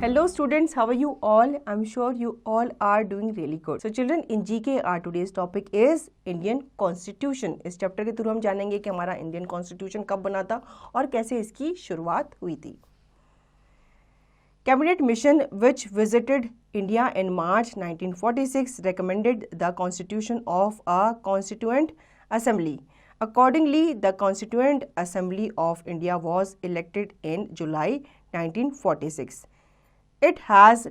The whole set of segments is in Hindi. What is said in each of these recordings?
Hello students, how are you all? I'm sure you all are doing really good. So children, in GK our today's topic is Indian Constitution. इस चैप्टर के थ्रू हम जानेंगे कि हमारा इंडियन कॉन्स्टिट्यूशन कब बना था और कैसे इसकी शुरुआत हुई थी. Cabinet mission which visited India in March 1946 recommended the constitution of a constituent assembly. Accordingly, the Constituent Assembly of India was elected in July 1946. It has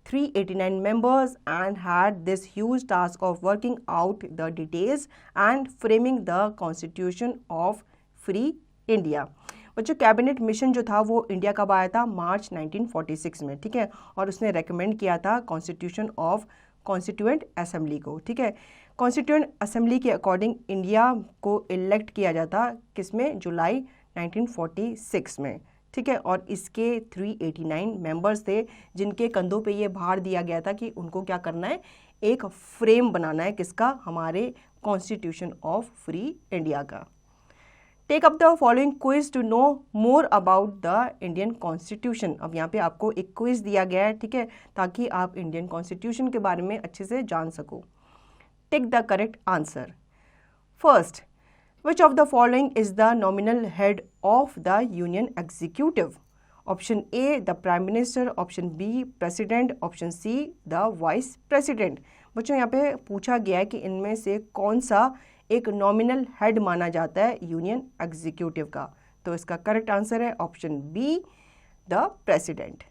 389 members and had this huge task of working out the details and framing the Constitution of Free India. बच्चों, कैबिनेट मिशन जो था वो इंडिया कब आया था? मार्च 1946 में, ठीक है. और उसने रेकमेंड किया था कॉन्स्टिट्यूशन ऑफ कॉन्स्टिट्यूएंट असेंबली को, ठीक है. कॉन्स्टिट्यूएंट असेंबली के अकॉर्डिंग इंडिया को इलेक्ट किया जाता किसमें? जुलाई 1946 में, ठीक है. और इसके 389 मेंबर्स थे जिनके कंधों पे ये भार दिया गया था कि उनको क्या करना है, एक फ्रेम बनाना है किसका? हमारे कॉन्स्टिट्यूशन ऑफ फ्री इंडिया का. Take up the following quiz to know more about the Indian constitution. अब यहाँ पे आपको एक क्विज दिया गया है, ठीक है, ताकि आप इंडियन कॉन्स्टिट्यूशन के बारे में अच्छे से जान सको. Take the correct answer. First, which of the following is the nominal head of the union executive? Option A, the prime minister. Option B, president. Option C, the vice president. बच्चों, यहाँ पे पूछा गया है कि इनमें से कौन सा एक नॉमिनल हेड माना जाता है यूनियन एग्जीक्यूटिव का. तो इसका करेक्ट आंसर है option B, the president.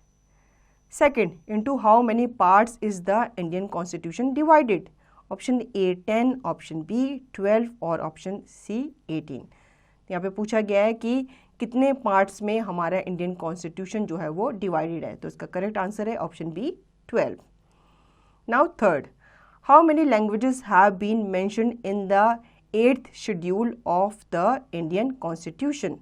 Second, into how many parts is the Indian constitution divided? Option A 10, option B 12 और ऑप्शन सी 18. यहाँ पे पूछा गया है कि कितने पार्ट्स में हमारा इंडियन कॉन्स्टिट्यूशन जो है वो डिवाइडेड है. तो इसका करेक्ट आंसर है option B 12. Now third, how many languages have been mentioned in the 8th schedule of the Indian constitution?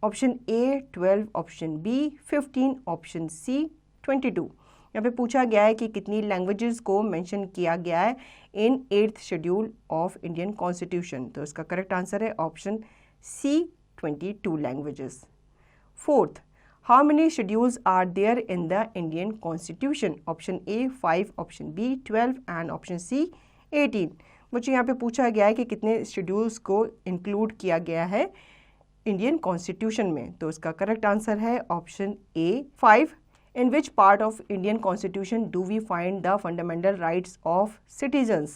Option A 12, option B 15, option C 22. यहाँ पे पूछा गया है कि कितनी लैंग्वेजेस को मेंशन किया गया है in 8th schedule of Indian constitution. तो इसका करेक्ट आंसर है option C 22 languages. Fourth, how many schedules are there in the Indian constitution? Option A 5, option B 12 and option C 18. मुझे यहाँ पे पूछा गया है कि कितने शेड्यूल्स को इंक्लूड किया गया है इंडियन कॉन्स्टिट्यूशन में. तो इसका करेक्ट आंसर है option A 5. In which part of Indian Constitution do we find the fundamental rights of citizens?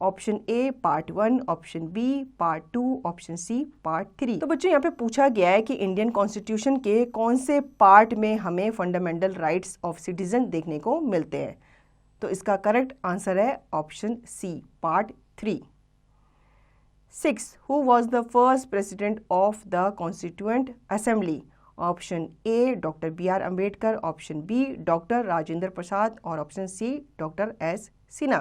Option A Part 1, Option B Part 2, Option C Part 3. तो बच्चों, यहाँ पे पूछा गया है कि इंडियन कॉन्स्टिट्यूशन के कौन से पार्ट में हमें फंडामेंटल राइट्स ऑफ सिटीजन देखने को मिलते हैं. तो इसका करेक्ट आंसर है option C, part 3. 6. Who was the first president of the Constituent Assembly? Option A doctor B R Ambedkar, option B doctor Rajendra Prasad और option C doctor S Sinha.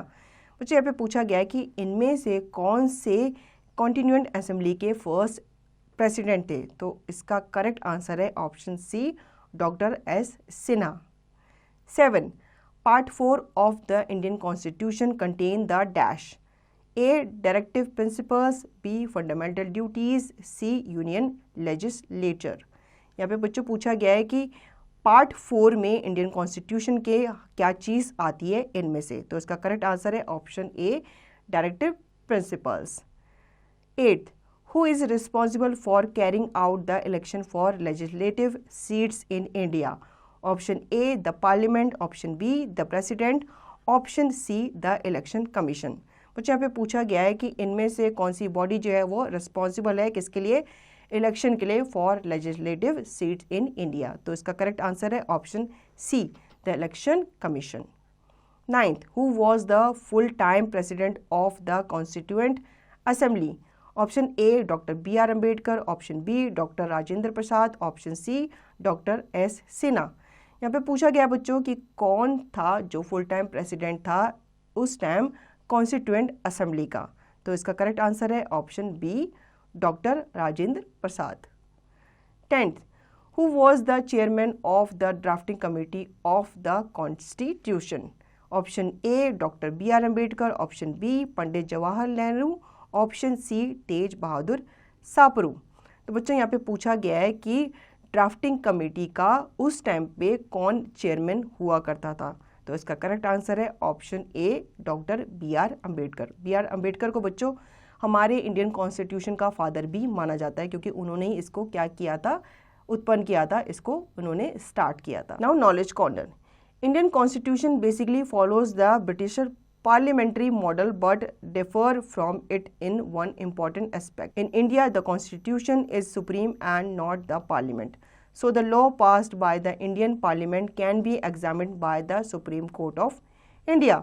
मुझे यहाँ पे पूछा गया है कि इनमें से कौन से कॉन्टिन्यूएंट असेंबली के फर्स्ट प्रेसिडेंट थे. तो इसका करेक्ट आंसर है option C doctor S Sinha. 7. Part 4 of the Indian constitution contain the dash? A directive principles, B fundamental duties, C union legislature. यहाँ पे बच्चों पूछा गया है कि पार्ट 4 में इंडियन कॉन्स्टिट्यूशन के क्या चीज़ आती है इनमें से. तो इसका करेक्ट आंसर है option A directive principles. 8. Who is responsible for carrying out the election for legislative seats in India? Option A the parliament, option B the president, option C the election commission. मुझे यहाँ पे पूछा गया है कि इनमें से कौन सी बॉडी जो है वो रिस्पॉन्सिबल है किसके लिए? इलेक्शन के लिए, for legislative seats in India. तो इसका करेक्ट आंसर है option C the election commission. 9th, who was the full time president of the constituent assembly? Option A doctor B R Ambedkar, option B doctor Rajendra Prasad, option C doctor S Sinha. यहाँ पे पूछा गया बच्चों कि कौन था जो फुल टाइम प्रेसिडेंट था उस टाइम कॉन्स्टिट्यूएंट असेंबली का. तो इसका करेक्ट आंसर है option B doctor Rajendra Prasad. 10th, who was the chairman of the drafting committee of the Constitution? Option A doctor B R Ambedkar, option B Pandit Jawaharlal Nehru, option C Tej Bahadur Sapru. तो बच्चों, यहाँ पे पूछा गया है कि ड्राफ्टिंग कमेटी का उस टाइम पे कौन चेयरमैन हुआ करता था? तो इसका करेक्ट आंसर है option A, doctor B R Ambedkar. B R Ambedkar को बच्चों हमारे इंडियन कॉन्स्टिट्यूशन का फादर भी माना जाता है, क्योंकि उन्होंने ही इसको क्या किया था, उत्पन्न किया था, इसको उन्होंने स्टार्ट किया था। Now knowledge corner. Indian constitution basically follows the British parliamentary model but differ from it in one important aspect. In India, the constitution is supreme and not the parliament. So the law passed by the Indian parliament can be examined by the Supreme Court of India.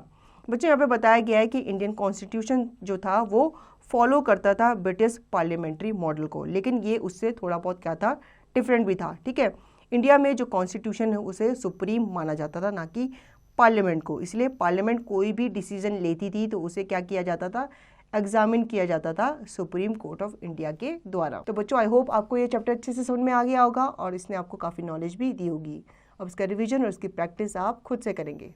बच्चों यहाँ पे बताया गया है कि इंडियन कॉन्स्टिट्यूशन जो था वो फॉलो करता था ब्रिटिश पार्लियामेंट्री मॉडल को, लेकिन ये उससे थोड़ा बहुत क्या था, डिफरेंट भी था। ठीक है, इंडिया में जो कॉन्स्टिट्यूशन है उसे सुप्रीम माना जाता था, ना कि पार्लियामेंट को। इसलिए पार्लियामेंट कोई भी डिसीजन लेती थी तो उसे क्या किया जाता था, एग्जामिन किया जाता था सुप्रीम कोर्ट ऑफ इंडिया के द्वारा। तो बच्चों आई होप आपको ये चैप्टर अच्छे से समझ में आ गया होगा और इसने आपको काफ़ी नॉलेज भी दी होगी। अब इसका रिवीजन और इसकी प्रैक्टिस आप खुद से करेंगे।